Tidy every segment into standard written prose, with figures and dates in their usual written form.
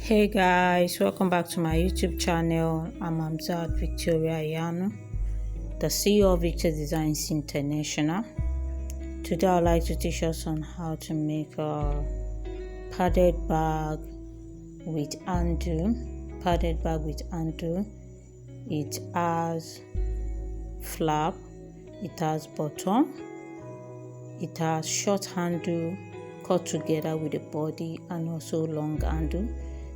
Hey guys, welcome back to my YouTube channel. I'm Amzad Victoria Yano, the CEO of Victor Designs International. Today I'd like to teach us on how to make a padded bag with undo. Padded bag with undo. It has flap, it has bottom, it has short handle cut together with the body, and also long handle.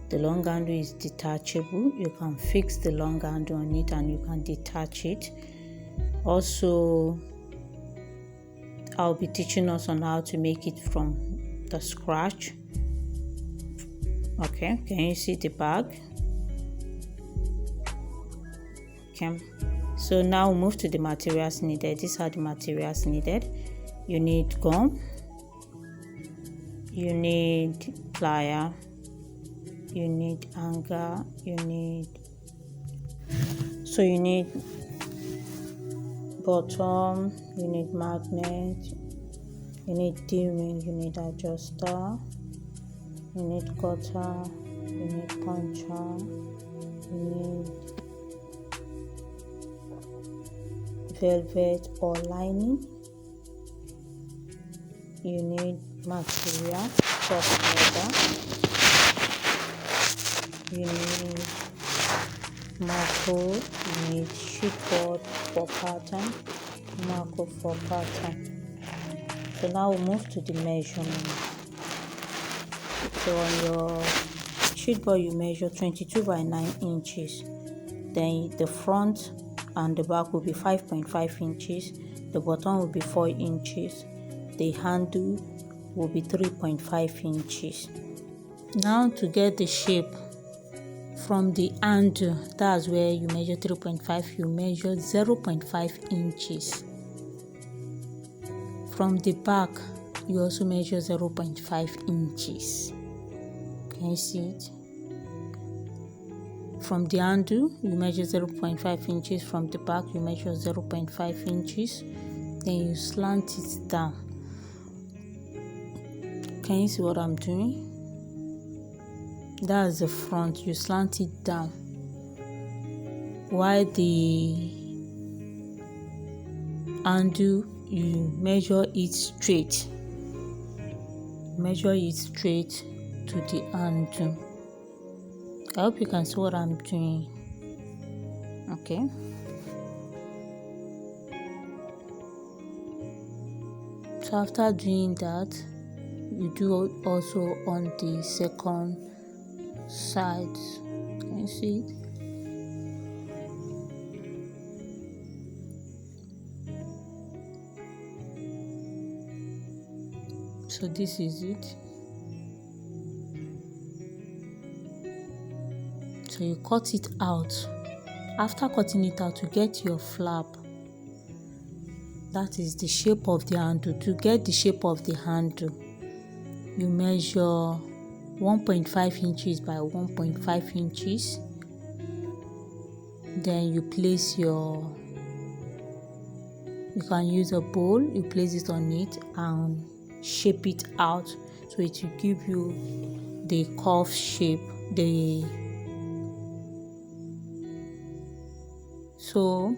The long handle is detachable. You can fix the long handle on it and you can detach it. Also, I'll be teaching us on how to make it from the scratch. Okay, can you see the bag? Okay, so now we'll move to the materials needed. These are the materials needed. You need gum, you need plier, you need hanger, you need bottom, you need magnet, you need D-ring, you need adjuster, you need cutter, you need puncher, you need velvet or lining, you need material, soft leather, you need makr, you need sheetboard for pattern, makr for pattern. So now we'll move to the measurement. So on your sheetboard you measure 22 by 9 inches. Then the front and the back will be 5.5 inches. The bottom will be 4 inches. The handle will be 3.5 inches. Now to get the shape from the handle, that's where you measure 3.5, you measure 0.5 inches. From the back, you also measure 0.5 inches. Can you see it? From the handle, you measure 0.5 inches. From the back, you measure 0.5 inches. Then you slant it down. Can you see what I'm doing? That's the front. You slant it down, while the handle you measure it straight. Measure it straight to the handle. I hope you can see what I'm doing. Okay. So after doing that, you do also on the second side. Can you see it? So this is it. So you cut it out. After cutting it out, you get your flap. That is the shape of the handle. To get the shape of the handle, you measure 1.5 inches by 1.5 inches. Then you place you can use a bowl, you place it on it and shape it out so it will give you the curve shape. So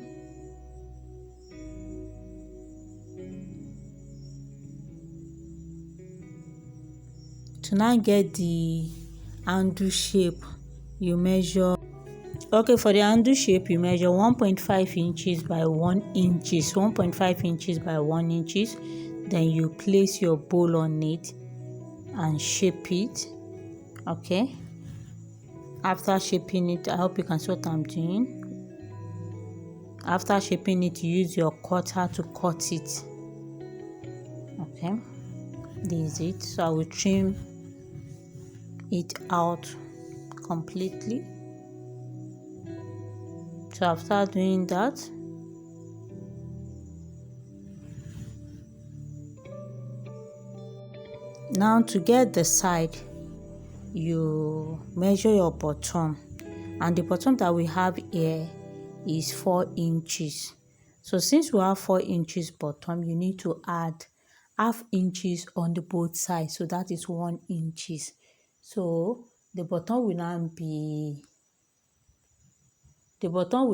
to now get the handle shape, you measure. Okay, for the handle shape, you measure 1.5 inches by 1 inches, 1.5 inches by 1 inches. Then you place your bowl on it and shape it. Okay. After shaping it, I hope you can see what I'm doing. After shaping it, you use your cutter to cut it. Okay. This is it. So I will trim it out completely. So after doing that, now to get the side, you measure your bottom, and the bottom that we have here is 4 inches. So since we have 4 inches bottom, you need to add half inches on the both sides, so that is 1 inches. So the bottom will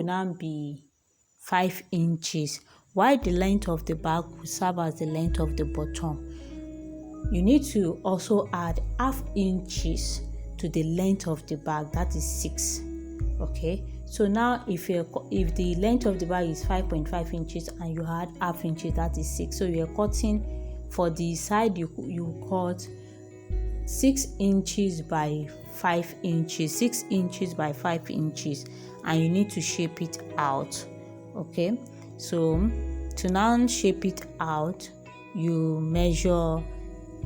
now be 5 inches, while the length of the bag will serve as the length of the bottom. You need to also add half inches to the length of the bag, that is 6. Okay, so now if the length of the bag is 5.5 inches and you add half inches, that is 6. So you're cutting for the side, you cut 6 inches by 5 inches, 6 inches by 5 inches, and you need to shape it out. Okay, so to now shape it out, you measure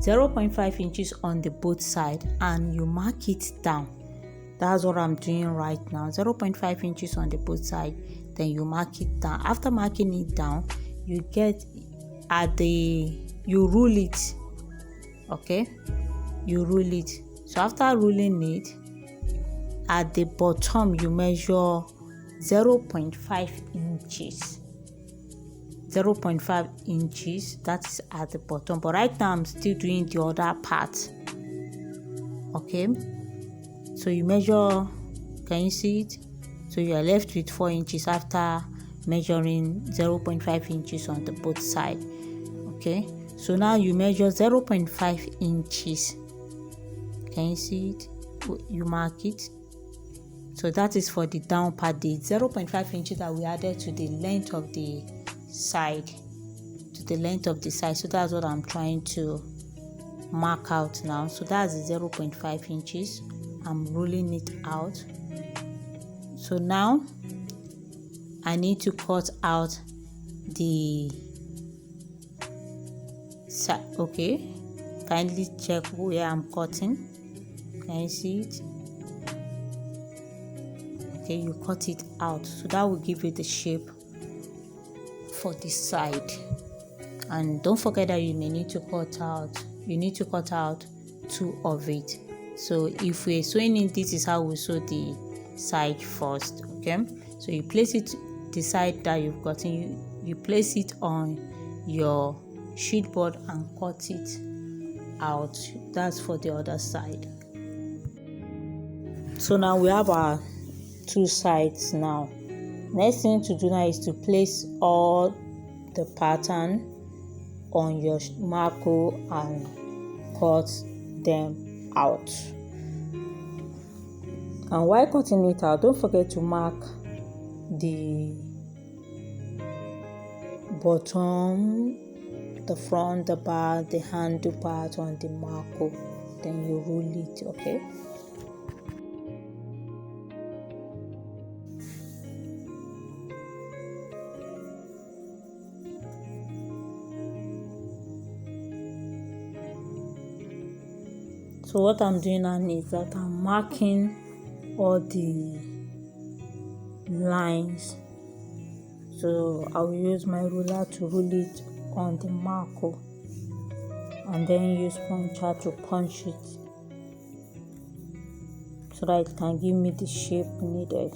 0.5 inches on the both side and you mark it down. That's what I'm doing right now. 0.5 inches on the both side, then you mark it down. After marking it down, you rule it. Okay, you rule it. So after ruling it, at the bottom you measure 0.5 inches. 0.5 inches, that's at the bottom, but right now I'm still doing the other part. Okay, so you measure, can you see it? So you are left with 4 inches after measuring 0.5 inches on the both side. Okay, so now you measure 0.5 inches. Can you see it? You mark it. So that is for the down part, the 0.5 inches that we added to the length of the side, so that's what I'm trying to mark out now. So that's 0.5 inches. I'm ruling it out. So now I need to cut out the side. Okay, kindly check where I'm cutting. Can you see it? Okay, you cut it out, so that will give you the shape for this side. And don't forget that you need to cut out 2 of it. So if we're sewing in, this is how we sew the side first. Okay, so you place it, the side that you've gotten, you place it on your sheet board and cut it out. That's for the other side. So now we have our 2 sides. Now next thing to do now is to place all the pattern on your makr and cut them out. And while cutting it out, don't forget to mark the bottom, the front, the back, the handle part on the makr, then you rule it. Okay, so what I'm doing now is that I'm marking all the lines. So I will use my ruler to rule it on the makr and then use puncher to punch it so that it can give me the shape needed.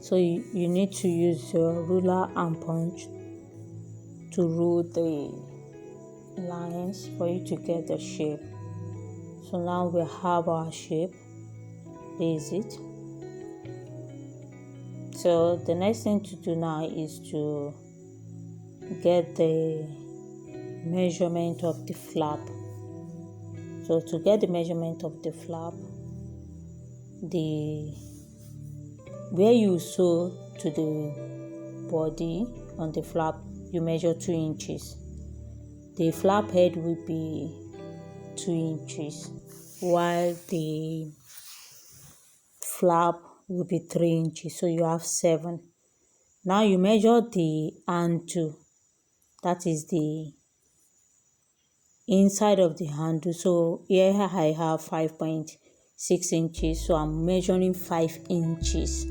So you need to use your ruler and punch to rule the lines for you to get the shape. So now we have our shape. This is it. So the next thing to do now is to get the measurement of the flap. So to get the measurement of the flap, where you sew to the body on the flap, you measure 2 inches. The flap head will be 2 inches, while the flap will be 3 inches, so you have 7. Now you measure the handle, that is the inside of the handle. So here I have 5.6 inches, so I'm measuring 5 inches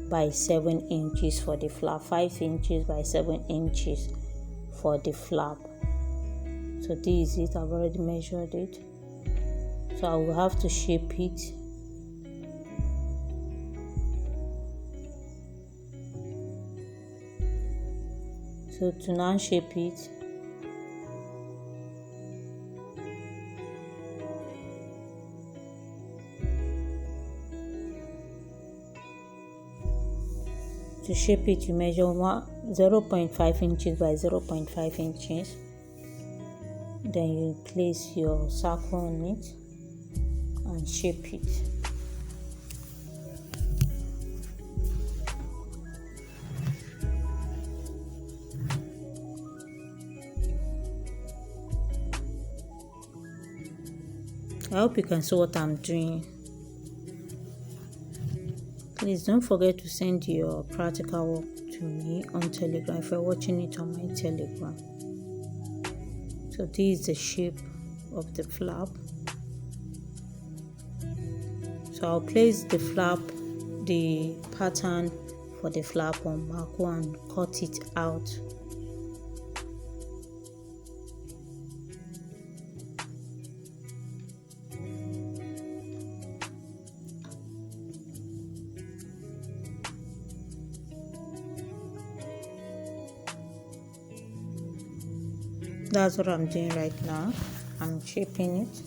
by 7 inches for the flap. 5 inches by 7 inches for the flap. So this is it. I've already measured it, so I will have to shape it. So to now shape it, you measure 0.5 inches by 0.5 inches. Then you place your circle on it and shape it. I hope you can see what I'm doing. Please don't forget to send your practical work to me on Telegram if you're watching it on my Telegram. So this is the shape of the flap. So I'll place the flap, the pattern for the flap on makr and cut it out. That's what I'm doing right now. I'm shaping it.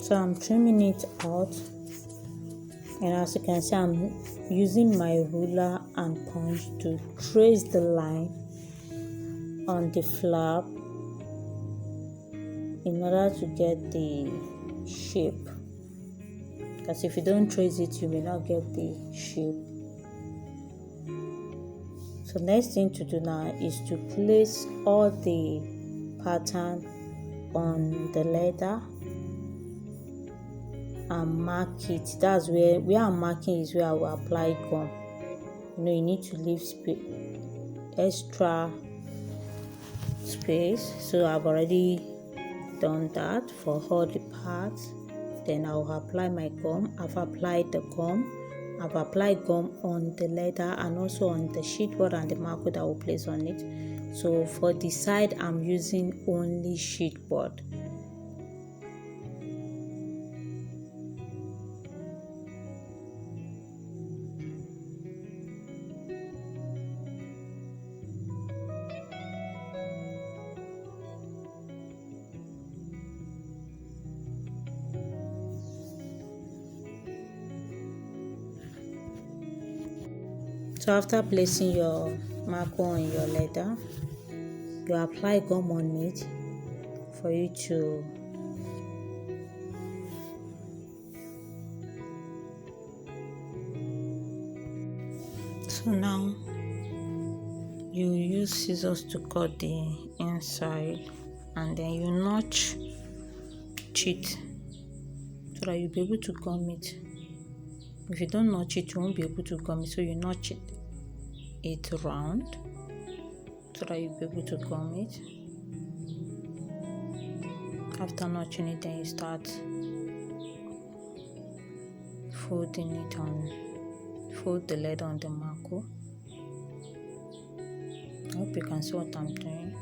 So I'm trimming it out, and as you can see, I'm using my ruler and punch to trace the line on the flap in order to get the shape, because if you don't trace it, you may not get the shape. So next thing to do now is to place all the pattern on the leather and mark it. That's where I'm marking is where I will apply gum. You need to leave extra space, so I've already done that for all the parts. Then I'll apply my gum. I've applied the gum. I've applied gum on the leather and also on the sheet board and the makr that I will place on it. So for the side, I'm using only sheet board. So after placing your makr on your leather, you apply gum on it for you to so now you use scissors to cut the inside, and then you notch it so that you'll be able to gum it. If you don't notch it, you won't be able to gum it, so you notch it round so that you'll be able to gum it. After notching it, then you start folding it on, fold the leather on the makr. I hope you can see what I'm doing.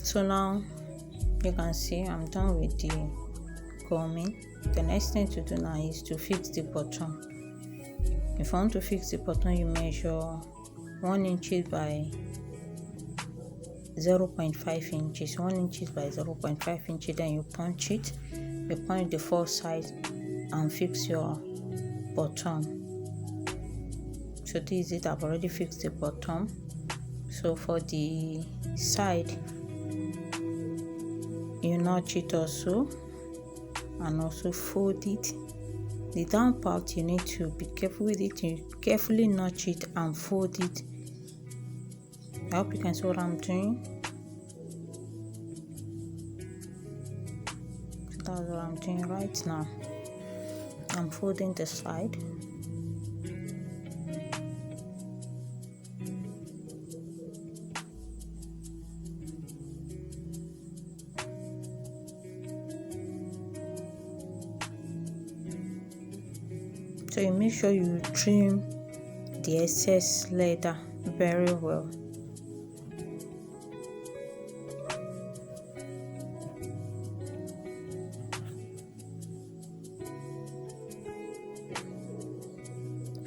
So now you can see I'm done with the gumming. The next thing to do now is to fix the bottom. If you want to fix the bottom, you measure 1 inch by 0.5 inches, 1 inch by 0.5 inches, then you punch it. You punch the four sides and fix your bottom. So this is it. I've already fixed the bottom. So for the side, you notch it also and also fold it. The down part, you need to be careful with it. You carefully notch it and fold it. I hope you can see what I'm doing. So that's what I'm doing right now. I'm folding the side. So you make sure you trim the excess leather very well.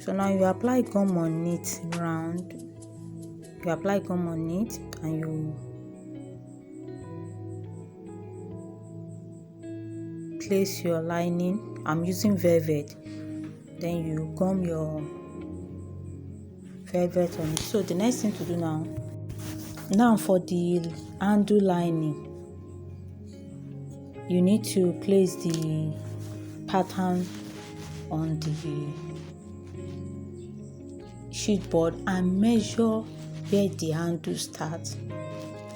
So now you apply gum on it round. You apply gum on it and you place your lining. I'm using velvet. Then you gum your velvet on it. So the next thing to do now for the handle lining, you need to place the pattern on the sheet board and measure where the handle starts.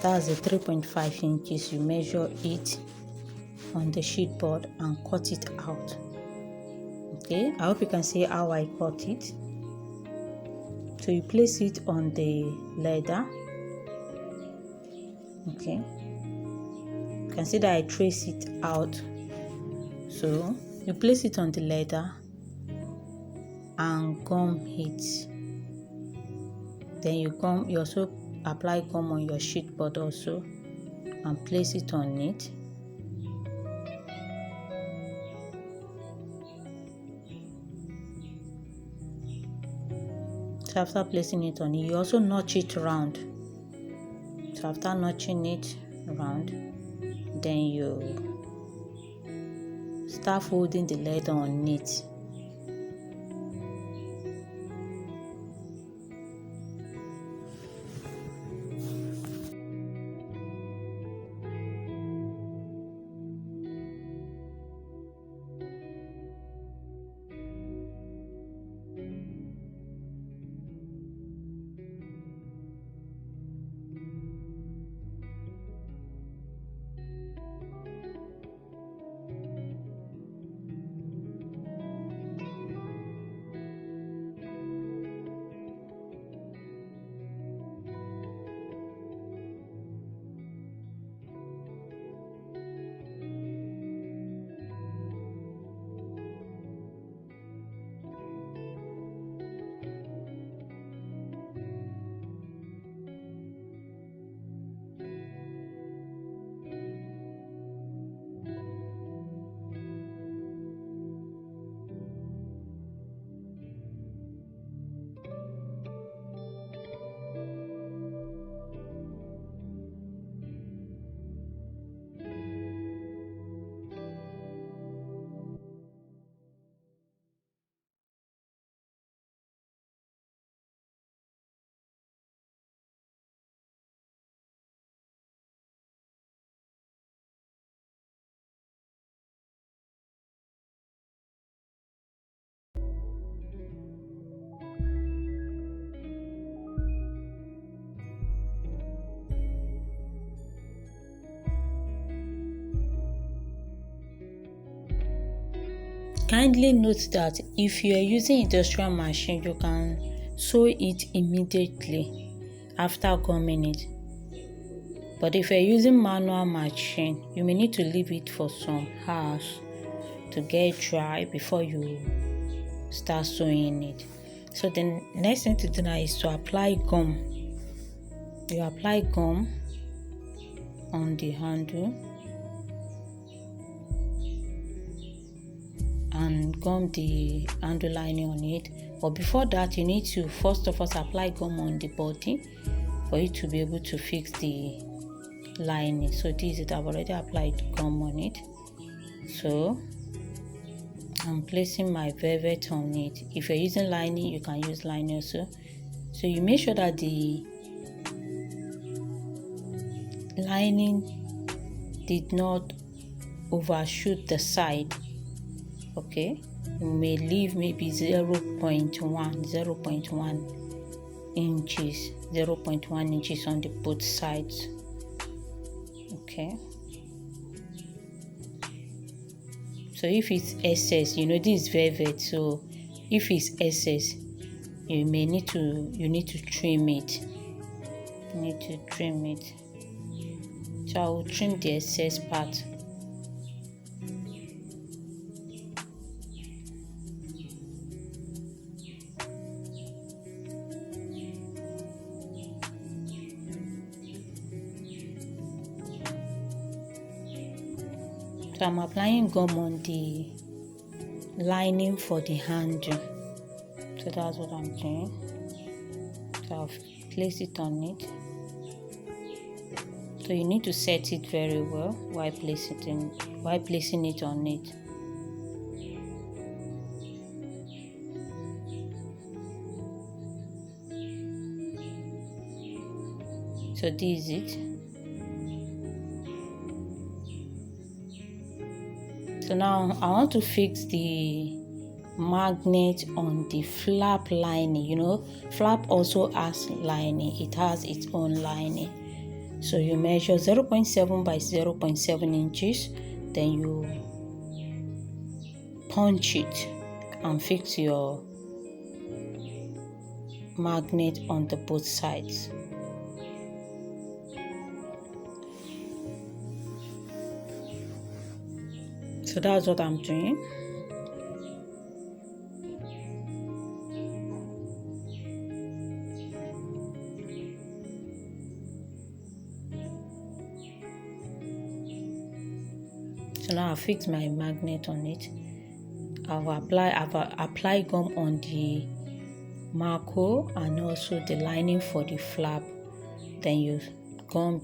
That's the 3.5 inches. You measure it on the sheet board and cut it out. Okay, I hope you can see how I cut it. So you place it on the leather. Okay, you can see that I trace it out. So you place it on the leather and gum it. Then you also apply gum on your sheet board also and place it on it. So after placing it on it, you also notch it round. So after notching it round, then you start folding the leather on it. Kindly note that if you are using industrial machine, you can sew it immediately after gumming it. But if you are using manual machine, you may need to leave it for some hours to get dry before you start sewing it. So the next thing to do now is to apply gum. You apply gum on the handle and gum the handle lining on it. But before that, you need to first of all apply gum on the body for you to be able to fix the lining. So this is it. I've already applied gum on it, so I'm placing my velvet on it. If you're using lining, you can use lining also. So you make sure that the lining did not overshoot the side. Okay, you may leave maybe 0.1 inches, 0.1 inches on the both sides. Okay, so if it's excess, you know this is velvet, so if it's excess, you need to trim it. So I will trim the excess part. So I'm applying gum on the lining for the handle. So that's what I'm doing. So I've placed it on it. So you need to set it very well while placing it on it. So this is it. So now I want to fix the magnet on the flap lining. You know, flap also has lining. It has its own lining. So you measure 0.7 by 0.7 inches, then you punch it and fix your magnet on the both sides. So that's what I'm doing. So now I fix my magnet on it. I've applied gum on the makr and also the lining for the flap. Then you gum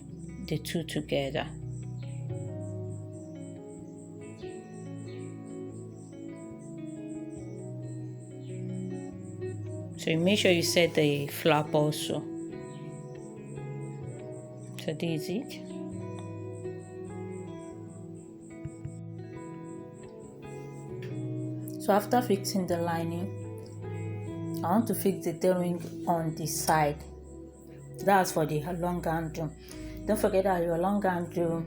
the two together. So you make sure you set the flap also. So this is it. So after fixing the lining, I want to fix the tail ring on the side. That's for the long handle. Don't forget that your long handle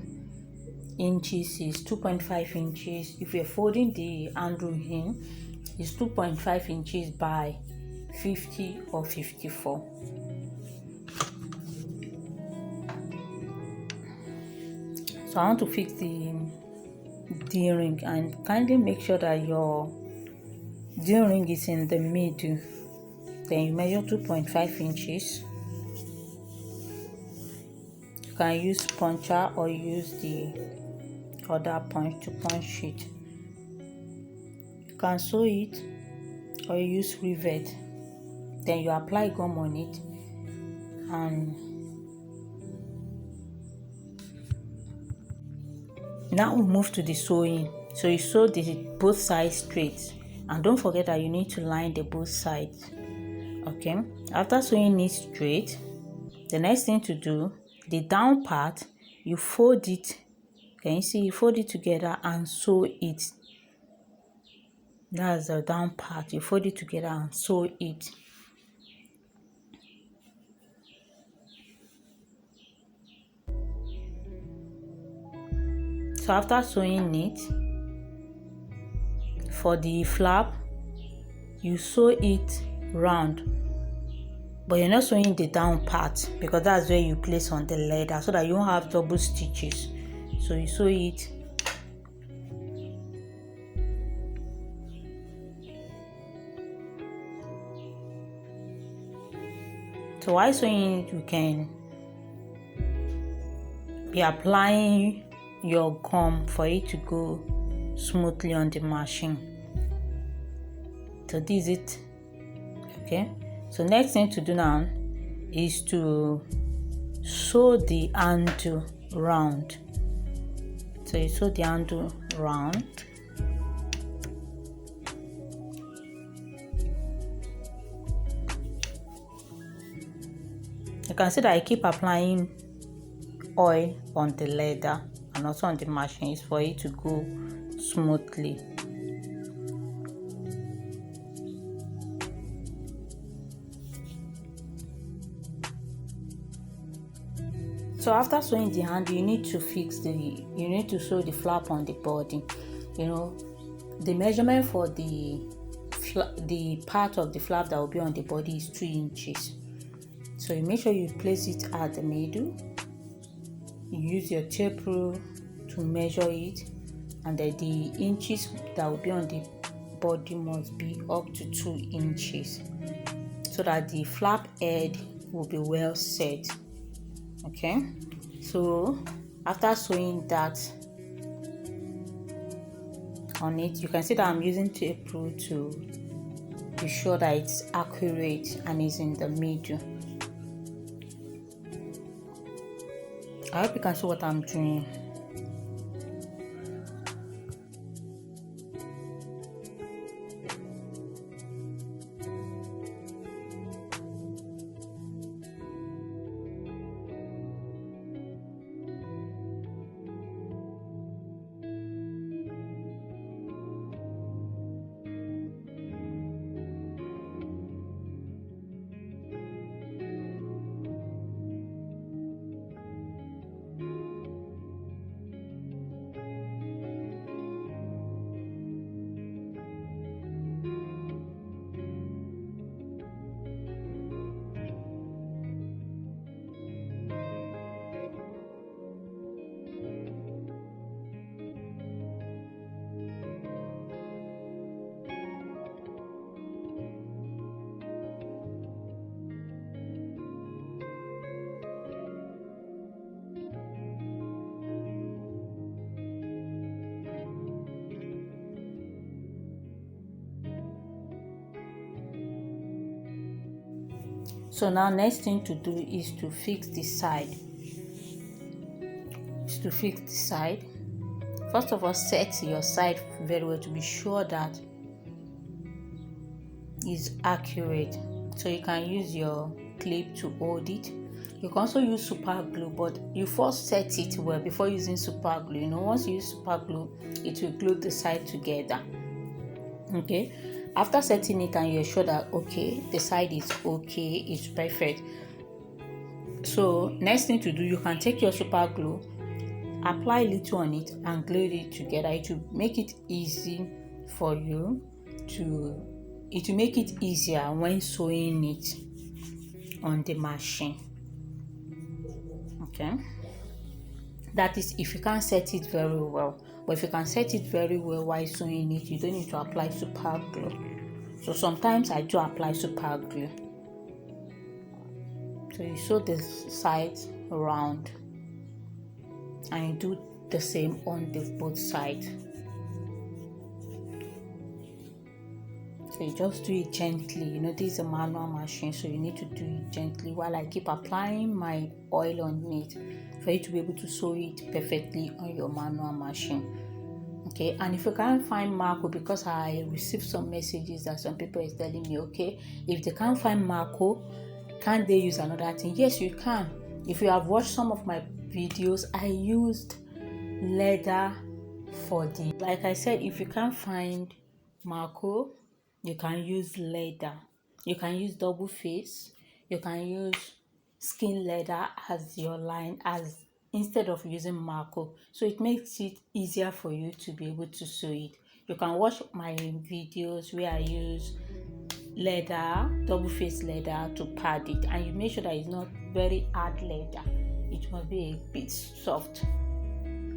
inches is 2.5 inches. If you're folding the handle in, it's 2.5 inches by 50 or 54. So I want to fix the D-ring, and kindly make sure that your D-ring is in the middle. Then you measure 2.5 inches. You can use puncher or use the other punch to punch it. You can sew it or use rivet. Then you apply gum on it, and now we move to the sewing. So you sew both sides straight, and don't forget that you need to line the both sides. Okay, after sewing it straight, the next thing to do, the down part, you fold it. Can you see? You fold it together and sew it. That's the down part. You fold it together and sew it. So after sewing it, for the flap, you sew it round, but you're not sewing the down part because that's where you place on the leather, so that you won't have double stitches. So you sew it so while sewing it, you can be applying your gum for it to go smoothly on the machine. So this is it. Okay, so next thing to do now is to sew the handle round. So you sew the handle round. You can see that I keep applying oil on the leather and also on the machine for it to go smoothly. So after sewing the handle, you need to sew the flap on the body. The measurement for the part of the flap that will be on the body is 3 inches. So you make sure you place it at the middle. You use your tape rule to measure it, and then the inches that will be on the body must be up to 2 inches so that the flap head will be well set. Okay, so after sewing that on it, you can see that I'm using tape rule to be sure that it's accurate and is in the middle. I hope you can see what I'm doing. So now next thing to do is to fix the side. First of all, set your side very well to be sure that it's accurate. So you can use your clip to hold it. You can also use super glue, but you first set it well before using super glue. Once you use super glue, it will glue the side together. Okay, after setting it and you're sure that okay, the side is okay, it's perfect. So next thing to do, you can take your super glue, apply a little on it and glue it together. It will make it easy for you it will make it easier when sewing it on the machine. Okay, that is if you can't set it very well. But if you can set it very well while sewing it, you don't need to apply super glue. So sometimes I do apply super glue. So you sew the sides around and you do the same on both sides. So you just do it gently. This is a manual machine, so you need to do it gently while I keep applying my oil on it for you to be able to sew it perfectly on your manual machine. Okay, and if you can't find makr, because I received some messages that some people is telling me, okay, if they can't find makr, can't they use another thing? Yes, you can. If you have watched some of my videos, I used leather for the, like I said, if you can't find makr, you can use leather. You can use double face. You can use skin leather as your line instead of using makr. So it makes it easier for you to be able to sew it. You can watch my videos where I use leather, double face leather to pad it, and you make sure that it's not very hard leather. It must be a bit soft.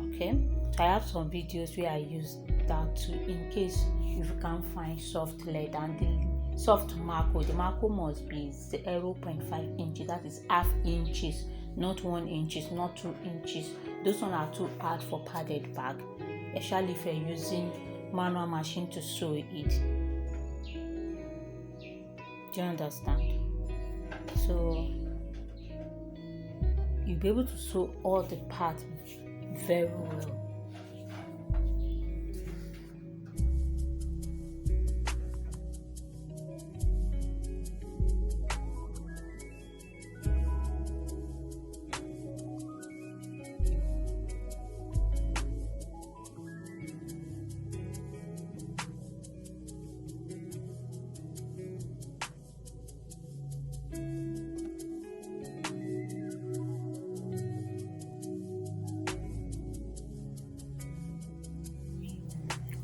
Okay, so I have some videos where I use that too, in case if you can't find soft leather. And the soft makr, the makr must be 0.5 inches, that is half inches not 1 inches, not 2 inches. Those ones are too hard for padded bag, especially if you're using manual machine to sew it. Do you understand? So you'll be able to sew all the parts very well.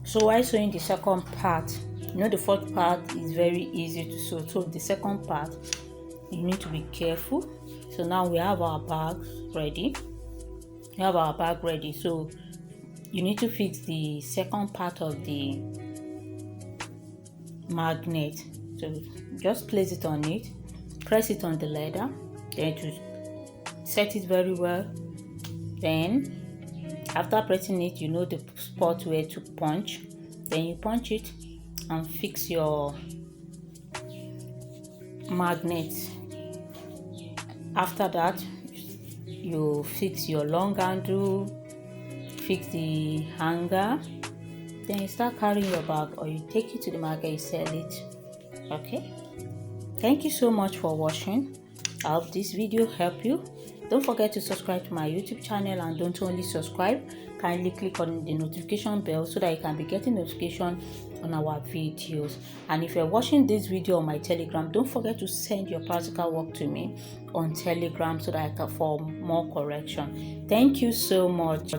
So while sewing the second part, the first part is very easy to sew. So the second part, you need to be careful. So now we have our bags ready. So you need to fix the second part of the magnet. So just place it on it, press it on the leather, then to set it very well. Then after pressing it, the spot where to punch. Then you punch it and fix your magnet. After that, you fix your long handle, fix the hanger. Then you start carrying your bag, or you take it to the market, you sell it. Okay, thank you so much for watching. I hope this video helped you. Don't forget to subscribe to my YouTube channel, and don't only subscribe, kindly click on the notification bell so that you can be getting notification on our videos. And if you're watching this video on my Telegram, don't forget to send your practical work to me on Telegram so that I can for more correction. Thank you so much.